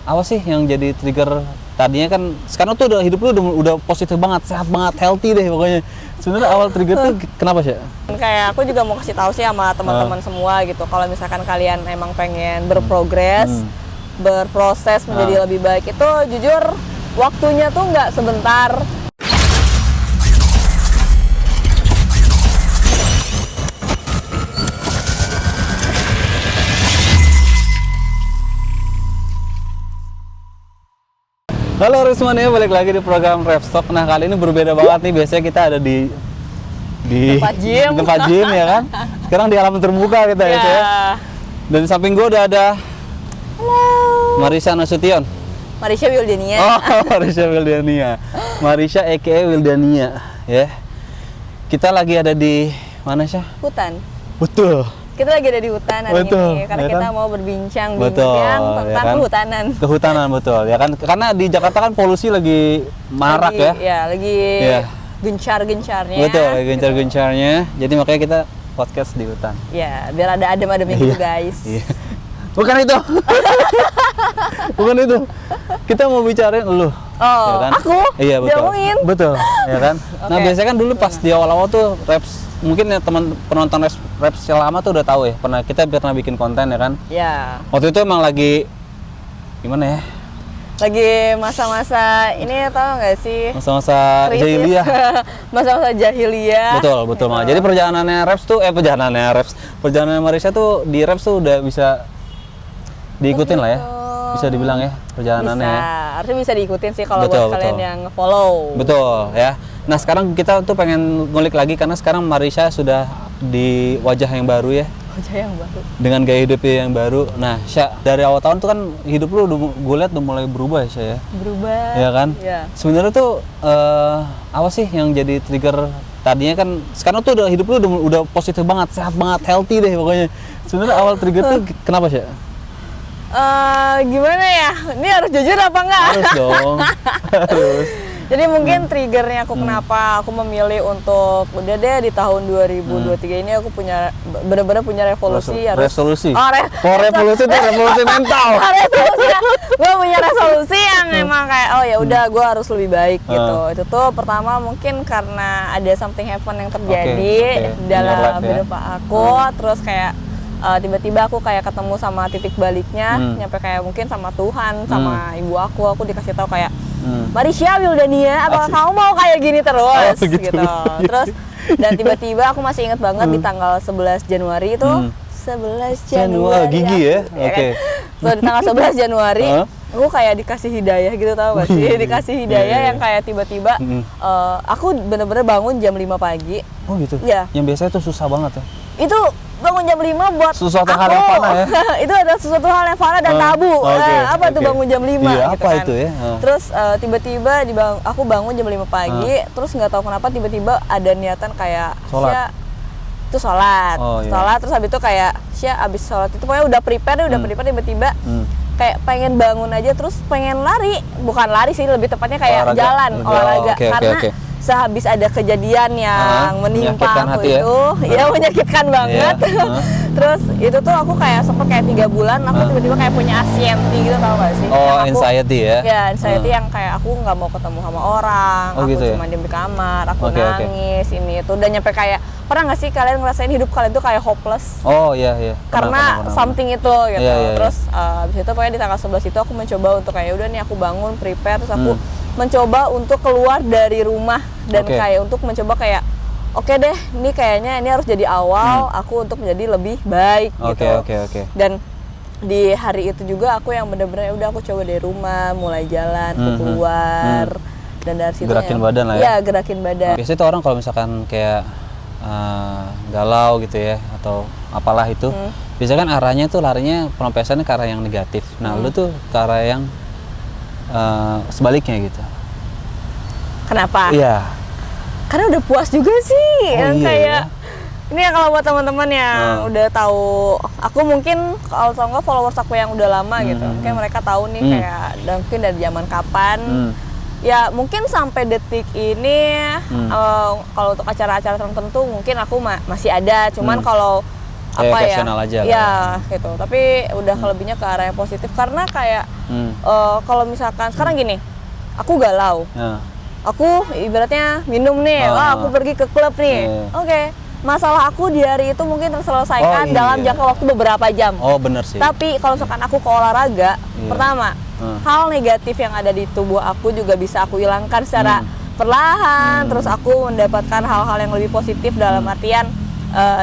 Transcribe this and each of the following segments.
apa sih yang jadi trigger tadinya kan sekarang tuh udah hidup lu udah positif banget, sehat banget, healthy deh pokoknya. Sebenarnya awal trigger tuh kenapa sih? Kayak aku juga mau kasih tahu sih sama teman-teman semua gitu. Kalau misalkan kalian emang pengen berprogres, berproses menjadi lebih baik itu jujur waktunya tuh nggak sebentar. Halo semuanya, balik lagi di program Repstock. Nah kali ini berbeda banget nih, biasanya kita ada di tempat gym ya kan. Sekarang di alam terbuka kita gitu ya. Dan di samping gue udah ada Marisha Nasution. Marisha Wildania. Oh, Marisha Wildania. Marisha aka Wildania ya. Kita lagi ada di mana sih? Hutan. Betul. Kita lagi ada di hutan hari ini karena ya kita kan? mau berbincang betul, tentang ya kan? kehutanan. Kehutanan betul ya kan, karena di Jakarta kan polusi lagi marak lagi gencar-gencarnya. Betul, lagi gencar-gencarnya. Jadi makanya kita podcast di hutan. Ya, biar ada adem-ademnya gitu guys. Iya. Bukan itu. Bukan itu. Kita mau bicarain lu. Oh, ya kan? aku? Iya betul. Diomongin? Betul, ya kan? Nah, biasanya kan dulu pas di awal-awal tuh Reps, mungkin ya teman penonton Reps yang lama tuh udah tahu ya, kita pernah bikin konten ya kan? Ya. Waktu itu emang lagi gimana ya? Lagi masa-masa ini tau nggak sih? Masa-masa jahiliyah. Masa-masa jahiliyah. Betul. Jadi perjalanannya perjalanan Marisha tuh di Reps tuh udah bisa diikutin lah ya. Bisa dibilang ya perjalanannya. Bisa. Harusnya bisa diikutin sih kalau buat kalian yang nge-follow. Betul ya. Nah sekarang kita tuh pengen ngulik lagi karena sekarang Marisha sudah di wajah yang baru ya. Wajah yang baru. Dengan gaya hidup yang baru. Nah Sya, dari awal tahun tuh kan hidup lu gue lihat udah mulai berubah ya Sya ya. Berubah. Ya kan? Ya. Sebenarnya tuh apa sih yang jadi trigger tadinya kan sekarang tuh udah hidup lu udah positif banget, sehat banget, healthy deh pokoknya. Sebenarnya awal trigger tuh kenapa Sya? Gimana ya? Ini harus jujur apa enggak? Harus dong. Harus. Jadi mungkin triggernya aku kenapa aku memilih untuk udah deh di tahun 2023 ini aku punya benar-benar punya revolusi resolusi. Revolusi itu revolusi mental. Revolusi. Gue punya resolusi yang emang kayak ya udah gue harus lebih baik gitu. Itu tuh pertama mungkin karena ada something happen yang terjadi dalam hidup aku, terus kayak tiba-tiba aku kayak ketemu sama titik baliknya, nyampe kayak mungkin sama Tuhan, sama ibu aku dikasih tahu kayak Marisha Wildania, apakah kamu mau kayak gini terus gitu. Terus dan tiba-tiba aku masih ingat banget di tanggal 11 Januari itu 11 Januari gigi ya. Oke. So di tanggal 11 Januari aku kayak dikasih hidayah gitu, tau gak sih? Dikasih hidayah yang kayak tiba-tiba aku bener-bener bangun jam 5 pagi. Oh gitu? Iya. Yang biasanya tuh susah banget ya? Itu bangun jam 5 buat sesuatu aku, hal yang fana ya? Itu adalah sesuatu hal yang fana dan tabu. Apa tuh bangun jam 5 iya, gitu apa kan. Itu ya? Terus tiba-tiba aku bangun jam 5 pagi, terus nggak tahu kenapa tiba-tiba ada niatan kayak sholat. Sholat, terus habis itu kayak abis sholat itu pokoknya udah prepare tiba-tiba kayak pengen bangun aja, terus pengen lari, bukan lari sih, lebih tepatnya kayak olahraga karena sehabis ada kejadian yang menimpa aku itu ya menyakitkan banget. Terus itu tuh aku kayak sempet kayak 3 bulan aku tiba-tiba kayak punya anxiety gitu, tau gak sih? Anxiety ya? Ya anxiety yang kayak aku nggak mau ketemu sama orang, aku gitu cuma diem di kamar, aku nangis ini itu, udah nyampe kayak pernah nggak sih kalian ngerasain hidup kalian tuh kayak hopeless? Iya. Karena something itu gitu. Iya. Terus abis itu pokoknya di tanggal 11 itu aku mencoba untuk kayak udah nih aku bangun prepare, terus aku mencoba untuk keluar dari rumah dan kayak untuk mencoba kayak oke deh, ini kayaknya ini harus jadi awal aku untuk menjadi lebih baik gitu. Oke. Dan di hari itu juga aku yang bener-bener udah aku coba dari rumah mulai jalan keluar dan dari situ gerakin badan lah ya. Iya, gerakin badan. Biasanya tuh orang kalau misalkan kayak galau gitu ya atau apalah itu, biasanya kan arahnya tuh larinya pelampiasannya ke arah yang negatif. Nah, lu tuh ke arah yang sebaliknya gitu. Kenapa? Iya. Karena udah puas juga sih, yang kayak ini ya kalau buat teman-teman yang udah tahu, aku mungkin kalau tau nggak followers aku yang udah lama gitu, kayak mereka tahu nih kayak mungkin dari zaman kapan. Ya mungkin sampai detik ini kalau untuk acara-acara tertentu mungkin aku masih ada, cuman kalau apa ya? Aja ya gitu. Tapi udah kelebihnya ke arah yang positif karena kayak Kalau misalkan sekarang gini, aku galau, aku ibaratnya minum nih, aku pergi ke klub nih, oke. Masalah aku di hari itu mungkin terselesaikan dalam jangka waktu beberapa jam. Oh bener sih. Tapi kalau misalkan aku ke olahraga, pertama hal negatif yang ada di tubuh aku juga bisa aku hilangkan secara perlahan. Terus aku mendapatkan hal-hal yang lebih positif dalam artian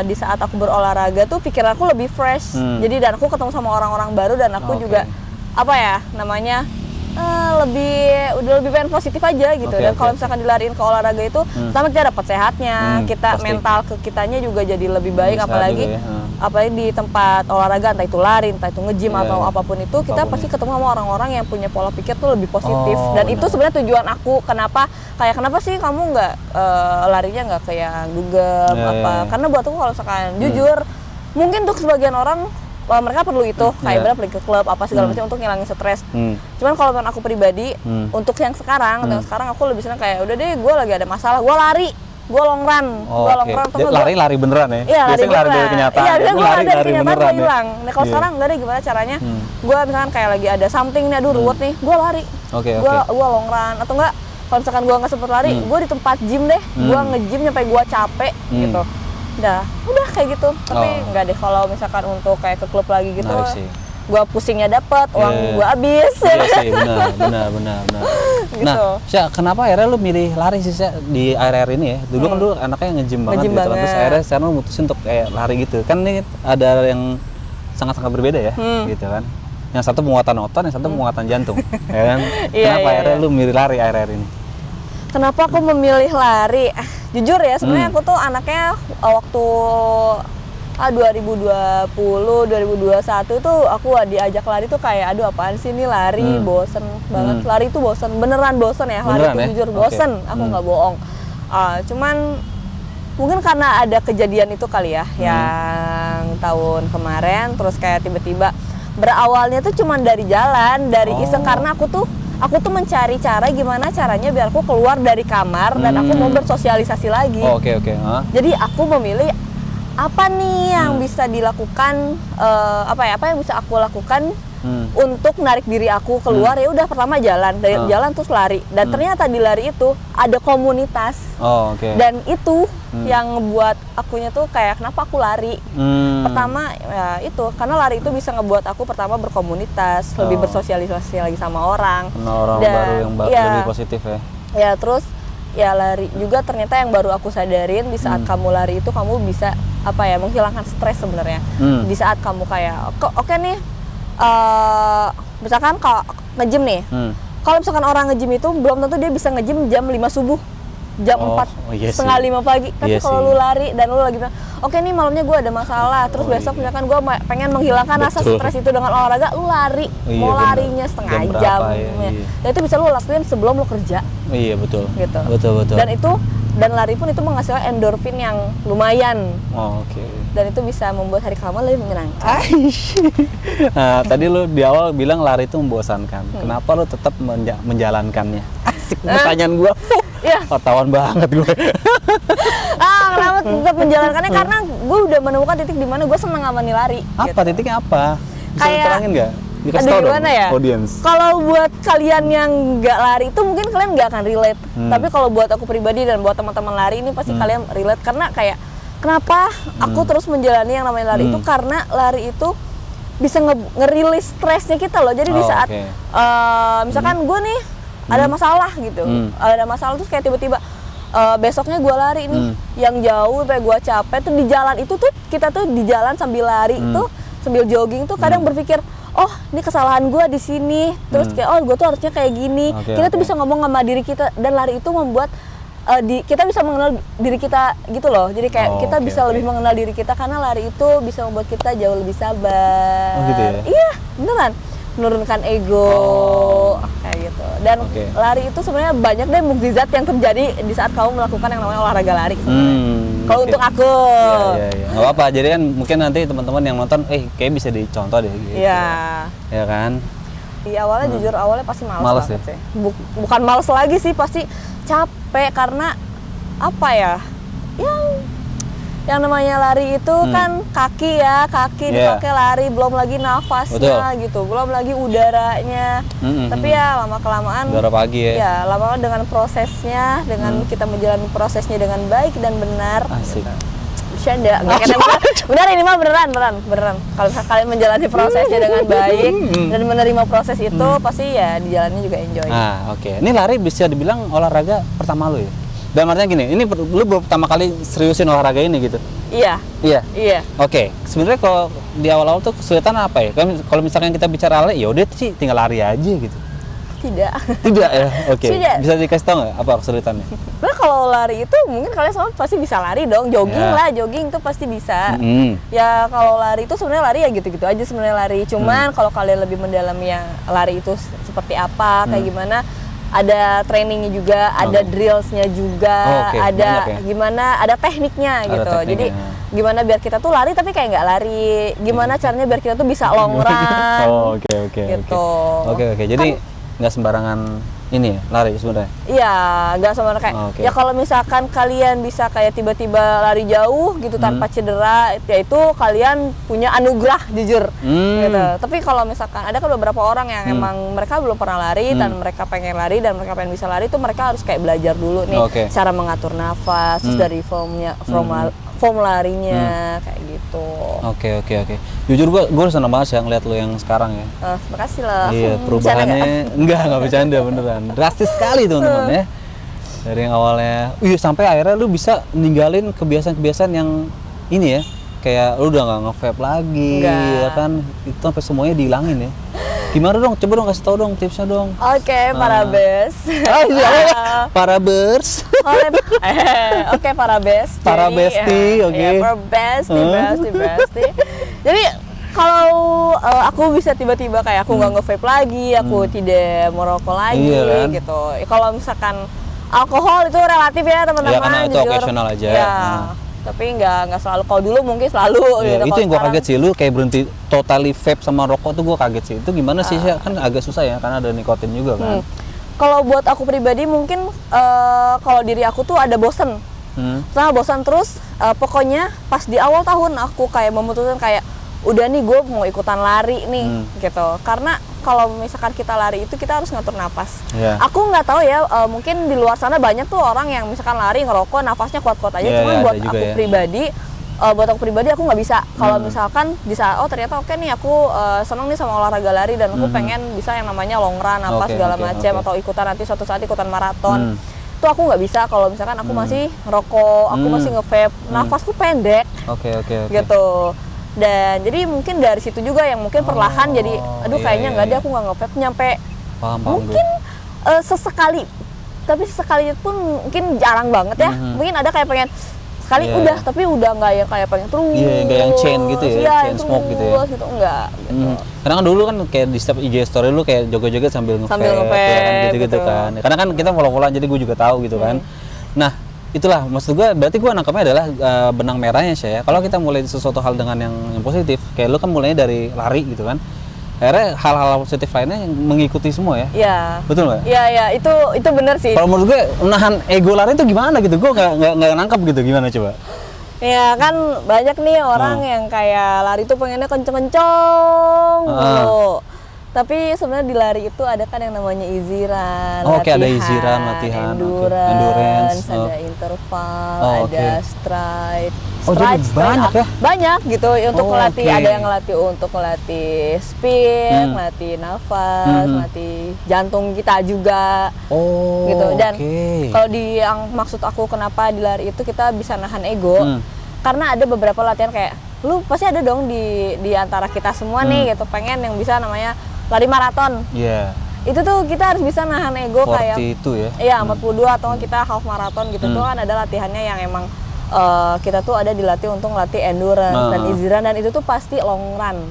di saat aku berolahraga tuh pikiran aku lebih fresh. Jadi dan aku ketemu sama orang-orang baru dan aku juga apa ya namanya udah lebih pengen positif aja gitu. Dan kalau misalkan dilariin ke olahraga itu pertama kita dapat sehatnya, kita pasti. Mental ke kitanya juga jadi lebih baik, apalagi di tempat olahraga, entah itu lari, entah itu nge-gym atau apapun itu, kita pasti ketemu sama orang-orang yang punya pola pikir tuh lebih positif. Dan itu sebenarnya tujuan aku kenapa sih kamu nggak larinya nggak kayak dugem karena buat aku kalau misalkan jujur mungkin untuk sebagian orang mereka perlu itu kayak pergi ke klub apa segala macam untuk ngilangin stres. Cuman kalau menurut aku pribadi untuk yang sekarang aku lebih senang kayak udah deh gue lagi ada masalah gue lari, gue long run, lari beneran ya? Iya lari dari kenyataan. Iya gue lari dari kenyataan gue ya? hilang. Nah kalau sekarang nggak deh gimana caranya? Gue misalkan kayak lagi ada something nih, aduh ruwet nih, gue lari, gue long run atau enggak kalau misalkan gue nggak sempet lari, gue di tempat gym deh, gue nge-gym sampai gue capek gitu. Udah kayak gitu. Tapi nggak deh kalau misalkan untuk kayak ke klub lagi gitu. Gua pusingnya dapet, uang gua habis. Iya sih, benar. Gitu. Nah, Sya, kenapa akhirnya lu milih lari sih Sya, di akhir-akhir ini ya? Dulu kan dulu anaknya nge-gym banget gitu. Terus akhirnya sekarang lu mutusin untuk kayak lari gitu. Kan ini ada yang sangat-sangat berbeda ya, gitu kan. Yang satu penguatan otot, yang satu penguatan jantung. Ya kan? Kenapa akhirnya lu milih lari akhir-akhir ini? Kenapa aku memilih lari? Jujur ya, sebenarnya aku tuh anaknya waktu 2020, 2021 tuh aku diajak lari tuh kayak aduh apaan sih ini lari, bosen banget. Lari itu bosen, beneran bosen ya. Lari itu jujur bosen, aku nggak bohong. Cuman mungkin karena ada kejadian itu kali ya, yang tahun kemarin, terus kayak tiba-tiba berawalnya tuh cuman dari jalan, dari iseng karena aku tuh mencari cara gimana caranya biar aku keluar dari kamar dan aku mau bersosialisasi lagi. Jadi aku memilih apa nih yang bisa dilakukan, apa yang bisa aku lakukan untuk narik diri aku keluar. Ya udah pertama jalan, dari jalan terus lari. Dan ternyata di lari itu ada komunitas. Dan itu yang ngebuat akunya tuh kayak kenapa aku lari. Pertama ya itu karena lari itu bisa ngebuat aku pertama berkomunitas, lebih bersosialisasi lagi sama orang. Kenal orang baru yang lebih positif ya. Ya terus ya lari juga ternyata yang baru aku sadarin di saat kamu lari itu kamu bisa menghilangkan stres sebenarnya. Di saat kamu kayak oke nih misalkan kalau nge-gym nih, kalau misalkan orang nge-gym itu belum tentu dia bisa nge-gym jam 5 subuh, jam 4, setengah 5 pagi. Tapi kalau lu lari dan lu lagi bilang, oke nih malamnya gue ada masalah, terus besok misalkan gue pengen menghilangkan rasa stres itu dengan olahraga, lu lari, mau larinya setengah jam. Dan itu bisa lu lakuin sebelum lu kerja. Iya betul. Gitu. Betul. Dan lari pun itu menghasilkan endorfin yang lumayan. Dan itu bisa membuat hari kamu lebih menyenangkan. Nah, tadi lu di awal bilang lari itu membosankan. Kenapa lu tetap menjalankannya? Asik pertanyaan gua. Tawan banget gue. Kenapa tetap menjalankannya? Karena gue udah menemukan titik di mana gue seneng sama nih lari. Apa gitu. Titiknya apa? Bisa diterangin nggak? Aduh gimana ya? Kalau buat kalian yang nggak lari itu mungkin kalian nggak akan relate. Tapi kalau buat aku pribadi dan buat teman-teman lari ini pasti kalian relate karena kayak kenapa aku terus menjalani yang namanya lari itu karena lari itu bisa ngerilis stresnya kita loh. Jadi di saat misalkan gue nih ada masalah gitu, ada masalah terus kayak tiba-tiba besoknya gue lari nih yang jauh sampai gue capek tuh di jalan itu tuh kita tuh di jalan sambil lari itu sambil jogging tuh kadang berpikir oh ini kesalahan gue di sini terus kayak oh gue tuh harusnya kayak gini. Kita tuh bisa ngomong sama diri kita dan lari itu membuat kita bisa mengenal diri kita gitu loh. Jadi kayak kita bisa lebih mengenal diri kita karena lari itu bisa membuat kita jauh lebih sabar. Gitu ya? Iya beneran, menurunkan ego kayak gitu. Dan lari itu sebenarnya banyak deh mukjizat yang terjadi di saat kamu melakukan yang namanya olahraga lari. Kalau untuk aku. Iya. Nggak apa-apa. Jadi kan mungkin nanti teman-teman yang nonton, kayak bisa dicontoh deh. Gitu. Iya. Ya kan. Di awalnya jujur awalnya pasti malas banget ya? sih. Bukan malas lagi sih, pasti capek karena apa ya? Yang yang namanya lari itu kan kaki dipakai lari, belum lagi nafasnya gitu, belum lagi udaranya. Tapi ya lama kelamaan udara pagi ya lama-lama dengan prosesnya, dengan kita menjalani prosesnya dengan baik dan benar. Asik. Bercanda, benar ini mah beneran. Kalau misalnya kalian menjalani prosesnya dengan baik dan menerima proses itu, pasti ya di jalannya juga enjoy. Oke. Ini lari bisa dibilang olahraga pertama lu ya? Dan artinya gini, ini lu baru pertama kali seriusin olahraga ini gitu? Iya. Oke. Sebenarnya kalau di awal-awal tuh kesulitan apa ya? Kalau misalkan kita bicara lari, ya udah sih tinggal lari aja gitu. Tidak ya? Oke. Tidak. Bisa dikasih tau nggak apa kesulitannya? Nah, kalau lari itu mungkin kalian semua pasti bisa lari dong, jogging tuh pasti bisa. Ya kalau lari itu sebenarnya lari ya gitu-gitu aja sebenarnya lari. Cuman kalau kalian lebih mendalami yang lari itu seperti apa, kayak gimana, ada trainingnya juga, ada drillsnya juga, ada gimana, ada tekniknya gitu. Jadi gimana biar kita tuh lari tapi kayak nggak lari, gimana caranya biar kita tuh bisa long run. Gitu. Oke. Jadi nggak sembarangan ini ya lari sebenarnya? Iya, nggak sembarangan kayak ya kalau misalkan kalian bisa kayak tiba-tiba lari jauh gitu tanpa cedera, ya itu kalian punya anugerah jujur gitu. Tapi kalau misalkan ada kan beberapa orang yang emang mereka belum pernah lari dan mereka pengen lari dan mereka pengen bisa lari, itu mereka harus kayak belajar dulu nih cara mengatur nafas, terus dari form larinya kayak gitu. Oke. Jujur gue senang banget ya ngeliat lo yang sekarang ya. Makasih lah. Iya, perubahannya nggak bercanda beneran. Drastis sekali teman-teman ya. Dari yang awalnya, sampai akhirnya lu bisa ninggalin kebiasaan-kebiasaan yang ini ya. Kayak lu udah nggak nge-vape lagi, ya kan? Itu sampai semuanya dihilangin ya. Gimana dong? Coba dong kasih tau dong tipsnya dong. Oke, para bes. Para bers. Oke, para bes. Para besti, oke. Para besti. Jadi kalau aku bisa tiba-tiba kayak aku nggak nge-vape lagi, aku tidak merokok lagi gitu. Kalau misalkan alkohol itu relatif ya teman-teman. Iya, karena itu occasional aja. Ya. Tapi nggak selalu. Kalau dulu mungkin selalu gitu. Itu yang gue kaget sih, lu kayak berhenti totally vape sama rokok tuh gue kaget sih. Itu gimana sih? Kan agak susah ya karena ada nikotin juga kan. Kalau buat aku pribadi mungkin kalau diri aku tuh ada bosen. Setelah bosan terus pokoknya pas di awal tahun aku kayak memutuskan kayak udah nih gue mau ikutan lari nih gitu. Karena kalau misalkan kita lari itu kita harus ngatur napas. Aku nggak tahu ya, mungkin di luar sana banyak tuh orang yang misalkan lari ngerokok nafasnya kuat-kuat aja. Cuman buat aku pribadi aku nggak bisa. Kalau misalkan bisa ternyata oke nih aku seneng nih sama olahraga lari dan aku pengen bisa yang namanya long run apa segala macam atau ikutan nanti suatu saat ikutan maraton. Itu aku nggak bisa kalau misalkan aku masih ngerokok, aku masih nge-vape, nafasku pendek. Gitu. Dan jadi mungkin dari situ juga yang mungkin perlahan jadi kayaknya nggak ada, aku nggak nge-vape nyampe mungkin sesekali, tapi sesekali pun mungkin jarang banget ya. Mungkin ada kayak pengen sekali udah, tapi udah nggak yang kayak pengen terus. Nggak yang chain gitu ya, chain smoke gitu ya. Gitu enggak. Gitu. Karena kan dulu kan kayak di setiap IG story lu kayak joget-joget sambil nge-vape ya kan, gitu-gitu kan. Karena kan kita follow-followan jadi gue juga tahu gitu kan. Nah, itulah maksud gue, berarti gue nangkapnya adalah benang merahnya sih ya. Kalau kita mulai sesuatu hal dengan yang positif, kayak lu kan mulainya dari lari gitu kan, akhirnya hal-hal positif lainnya yang mengikuti semua ya. Iya. Betul nggak? Iya, itu benar sih. Kalau menurut gue menahan ego lari itu gimana gitu, gue nggak nangkap gitu, gimana coba? Ya kan banyak nih orang yang kayak lari tuh pengennya kenceng-kenceng dulu. Tapi sebenarnya di lari itu ada kan yang namanya easy run, ada easy run, latihan, endurance, ada interval, ada stride. Jadi banyak ya? Banyak gitu untuk melatih, ada yang ngelatih untuk melatih speed, melatih nafas, melatih jantung kita juga. Gitu. Dan kalau yang maksud aku kenapa di lari itu kita bisa nahan ego, karena ada beberapa latihan kayak lu pasti ada dong di antara kita semua nih gitu pengen yang bisa namanya lari maraton. Itu tuh kita harus bisa nahan ego kayak itu ya. Iya, 42 atau kita half marathon gitu tuh kan ada latihannya yang emang kita tuh ada dilatih untuk ngelatih endurance dan easy run, dan itu tuh pasti long run.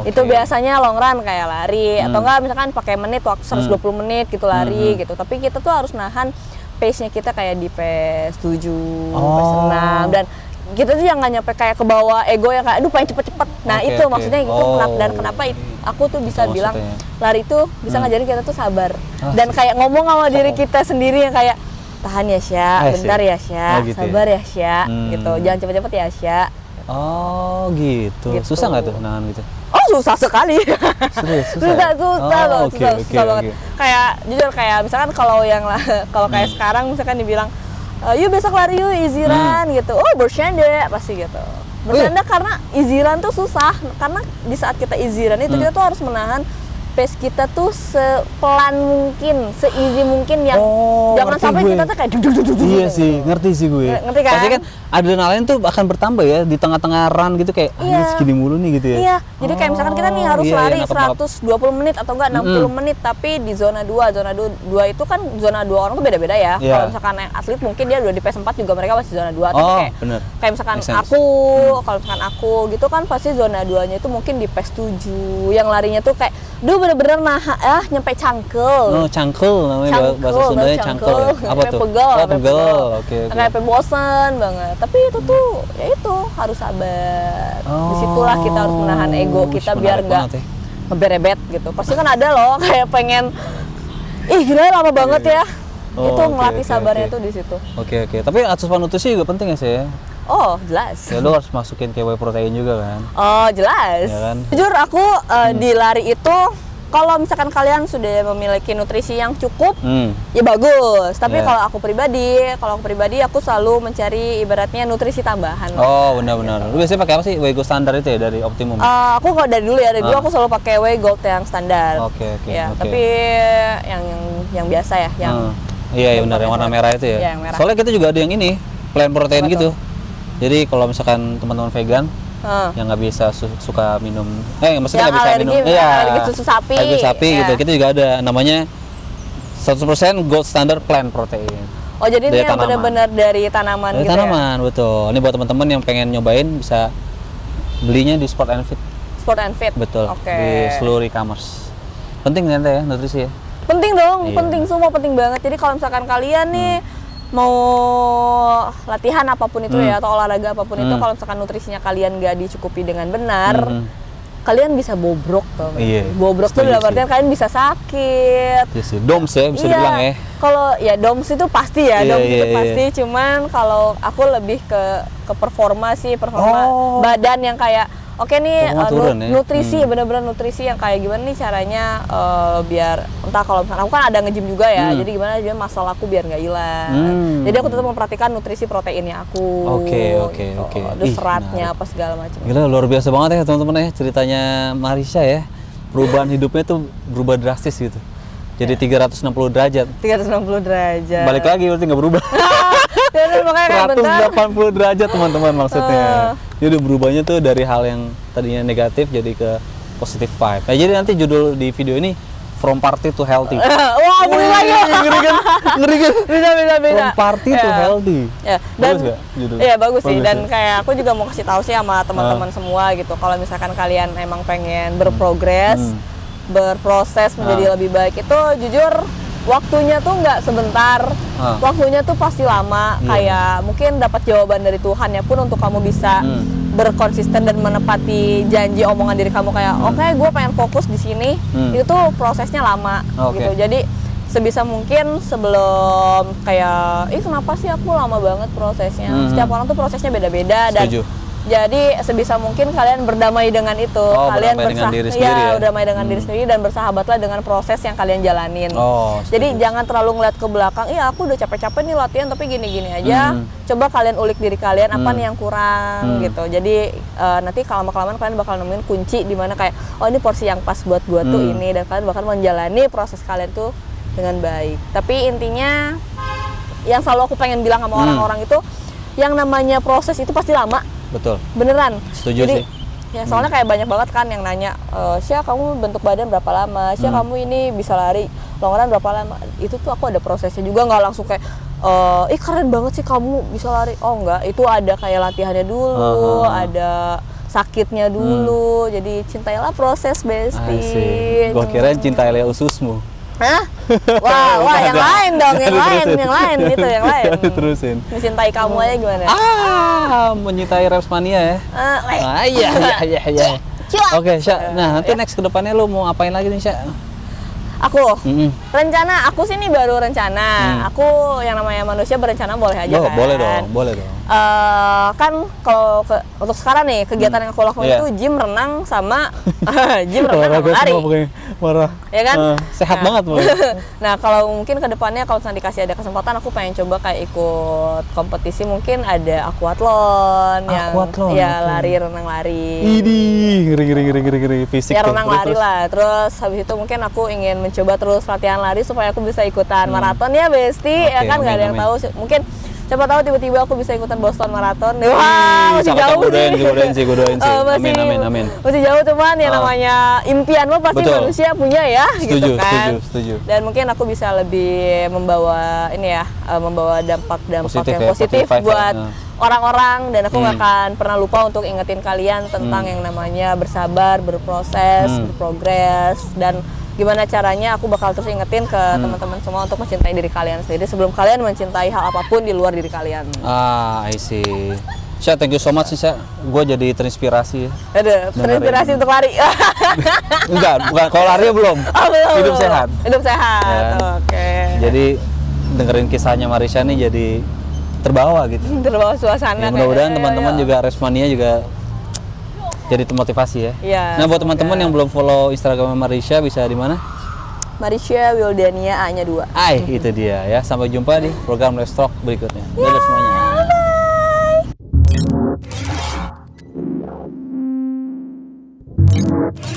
Itu biasanya long run kayak lari atau enggak misalkan pakai menit waktu 120 menit gitu lari gitu. Tapi kita tuh harus nahan pace-nya kita kayak di pace 7, pace 6 dan kita tuh jangan nyampe kayak ke bawah ego yang kayak aduh pengen cepet-cepet. Nah itu maksudnya gitu. Dan kenapa aku tuh bisa bilang lari itu bisa ngajarin kita tuh sabar dan kayak ngomong sama diri kita sendiri yang kayak tahan ya Sya, bentar ya Sya, gitu sabar ya? ya Sya, gitu. Jangan cepet-cepet ya Sya. Oh gitu. Susah nggak tuh nahan gitu? Oh susah sekali. Serius, susah. susah banget, susah banget. Oke. Kayak jujur kayak misalkan kalau kayak sekarang misalkan dibilang, yuk besok lari yuk easy run gitu. Oh bercanda pasti gitu. Bercanda karena easy run tuh susah. Karena di saat kita easy run itu kita tuh harus menahan pace kita tuh sepelan mungkin, se-easy mungkin yang jangan sampai kita tuh kayak Iya sih, ngerti sih gue. Ngerti kan? Pasti kan adrenalin tuh akan bertambah ya di tengah-tengah run gitu kayak ini segini mulu nih gitu ya. Iya, jadi kayak misalkan kita nih harus lari 120 menit atau enggak 60 menit tapi di zona 2. Zona 2 itu kan zona 2 orang tuh beda-beda ya. Kalau misalkan yang atlet mungkin dia udah di pace 4 juga mereka masih zona 2 tapi kayak misalkan aku, kalau misalkan aku gitu kan pasti zona 2-nya itu mungkin di pace 7. Yang larinya tuh kayak bener-bener nyampe cangkel. Oh, cangkel namanya bahasa Sundanya cangkel. Ya? Apa tuh? Pegel. Pegel. Oke. Kayak bosan banget. Tapi itu tuh ya itu harus sabar. Disitulah kita harus menahan ego kita biar nggak ngeberebet gitu. Pasti kan ada loh kayak pengen gila lama banget ya. Itu ngelatih sabarnya tuh di situ. Oke. Tapi asupan nutrisi juga penting ya sih ya? Oh jelas. Ya lo harus masukin whey protein juga kan? Oh jelas. Ya kan? Jujur aku di lari itu kalau misalkan kalian sudah memiliki nutrisi yang cukup, ya bagus. Tapi kalau aku pribadi aku selalu mencari ibaratnya nutrisi tambahan. Oh benar-benar. Lu biasanya pakai apa sih? Whey Gold standar itu ya dari Optimum? Aku kalau dari dulu aku selalu pakai Whey Gold yang standar. Oke. Ya, tapi yang biasa ya, yang iya benar yang warna merah itu ya. Iya, yang merah. Soalnya kita juga ada yang ini plant protein gitu. Jadi kalau misalkan teman-teman vegan yang nggak bisa suka minum, maksudnya nggak bisa minum, alergi susu sapi, gitu, kita juga ada namanya 100% gold standard plant protein. Oh jadi ini yang benar-benar dari tanaman dari gitu tanaman, betul. Ini buat teman-teman yang pengen nyobain bisa belinya di Sport and Fit. Sport and Fit, betul. Di seluruh e-commerce. Penting ternyata ya nutrisi ya. Penting dong, penting semua penting banget. Jadi kalau misalkan kalian nih mau latihan apapun itu ya atau olahraga apapun itu, kalau misalkan nutrisinya kalian nggak dicukupi dengan benar, kalian bisa bobrok tuh. Bobrok tuh dalam artian kalian bisa sakit. Iya sih, DOMS ya bisa dibilang ya. Kalau ya DOMS itu pasti ya, DOMS itu pasti. Cuman kalau aku lebih ke performa sih, badan yang kayak oke nih nutrisi, bener-bener nutrisi yang kayak gimana nih caranya biar entah kalau misalnya aku kan ada nge-gym juga ya, jadi gimana dia masalah aku biar nggak hilang. Jadi aku tetap memperhatikan nutrisi proteinnya aku. Oke. Terus seratnya apa segala macam. Gila luar biasa banget ya teman-teman ya ceritanya Marisha ya. Perubahan hidupnya tuh berubah drastis gitu. Jadi 360 derajat. 360 derajat. Balik lagi berarti nggak berubah. 180 derajat teman-teman maksudnya. Jadi berubahnya tuh dari hal yang tadinya negatif jadi ke positive vibe. Nah, jadi nanti judul di video ini From Party to Healthy. Wah, mulai ya. Ngeri kan? Bisa. From Party to Healthy. Ya, bagus nggak judulnya? Iya, bagus sih. Dan kayak aku juga mau kasih tahu sih sama teman-teman semua gitu. Kalau misalkan kalian emang pengen berprogres, berproses menjadi lebih baik itu jujur waktunya tuh nggak sebentar, waktunya tuh pasti lama. Kayak mungkin dapat jawaban dari Tuhan ya pun untuk kamu bisa berkonsisten dan menepati janji omongan diri kamu kayak oke, gue pengen fokus di sini. Itu tuh prosesnya lama gitu. Jadi sebisa mungkin sebelum kayak kenapa sih aku lama banget prosesnya. Setiap orang tuh prosesnya beda-beda dan jadi sebisa mungkin kalian berdamai dengan itu. Kalian berdamai dengan diri sendiri dan bersahabatlah dengan proses yang kalian jalanin. Jadi jangan terlalu ngeliat ke belakang. Iya, aku udah capek-capek nih latihan tapi gini-gini aja. Coba kalian ulik diri kalian apa nih yang kurang gitu. Jadi nanti lama-kelamaan kalian bakal nemuin kunci di mana kayak ini porsi yang pas buat gua tuh ini, dan kalian bakal menjalani proses kalian tuh dengan baik. Tapi intinya yang selalu aku pengen bilang sama orang-orang itu yang namanya proses itu pasti lama. Betul. Beneran. Setuju sih. Ya soalnya kayak banyak banget kan yang nanya, Sya kamu bentuk badan berapa lama? Sya kamu ini bisa lari longoran berapa lama? Itu tuh aku ada prosesnya juga, nggak langsung kayak keren banget sih kamu bisa lari. Oh enggak, itu ada kayak latihannya dulu, ada sakitnya dulu. Jadi cintailah proses, bestie. Gua kirain cintailah ususmu. Hah? Wah, yang lain dong, yang lain gitu, yang lain. Terusin. Mencintai kamu aja gimana? Menyintai Rapsmania ya. Iya. Oke, Sya. Nah, nanti next ke depannya lu mau apain lagi nih, Sya? Aku rencana aku sih ini baru rencana. Aku yang namanya manusia berencana boleh aja kan. Boleh dong, boleh dong. Kan kalau untuk sekarang nih kegiatan yang aku lakukan itu gym, renang, sama gym, renang, sama lari. Marah. Ya kan? Sehat banget mulai. Nah kalau mungkin kedepannya kalau misalnya dikasih ada kesempatan, aku pengen coba kayak ikut kompetisi, mungkin ada aquathlon yang ya lari, renang, lari. Idih, ngeri fisik. Ya renang, lari lah. Terus habis itu mungkin aku ingin mencoba terus latihan lari supaya aku bisa ikutan maraton ya Besti. Ya kan nggak ada yang tahu. Mungkin siapa tahu tiba-tiba aku bisa ikutan Boston Marathon. Wah, masih jauh sih. Gue doain sih. Amin. Masih jauh cuman ya namanya impian mah pasti manusia punya ya. Setuju, gitu kan. setuju. Dan mungkin aku bisa lebih membawa ini ya, membawa dampak-dampak yang positif buat orang-orang, dan aku nggak akan pernah lupa untuk ingetin kalian tentang yang namanya bersabar, berproses, berprogres, dan gimana caranya aku bakal terus ingetin ke teman-teman semua untuk mencintai diri kalian sendiri sebelum kalian mencintai hal apapun di luar diri kalian. I see. Sya, thank you so much Sya. Gue jadi terinspirasi. Ada terinspirasi untuk lari. Enggak, bukan. Kalau lari belum. Hidup sehat. Hidup sehat. Ya. Oke. Jadi dengerin kisahnya Marisha nih jadi terbawa gitu. Terbawa suasana. Ya, mudah-mudahan teman-teman juga Resmania juga jadi termotivasi ya. Iya. Nah, buat teman-teman yang belum follow Instagram Marisha bisa di mana? Marisha Wildania A-nya 2. Itu dia ya. Sampai jumpa di program Let's Talk berikutnya. Dadah semuanya.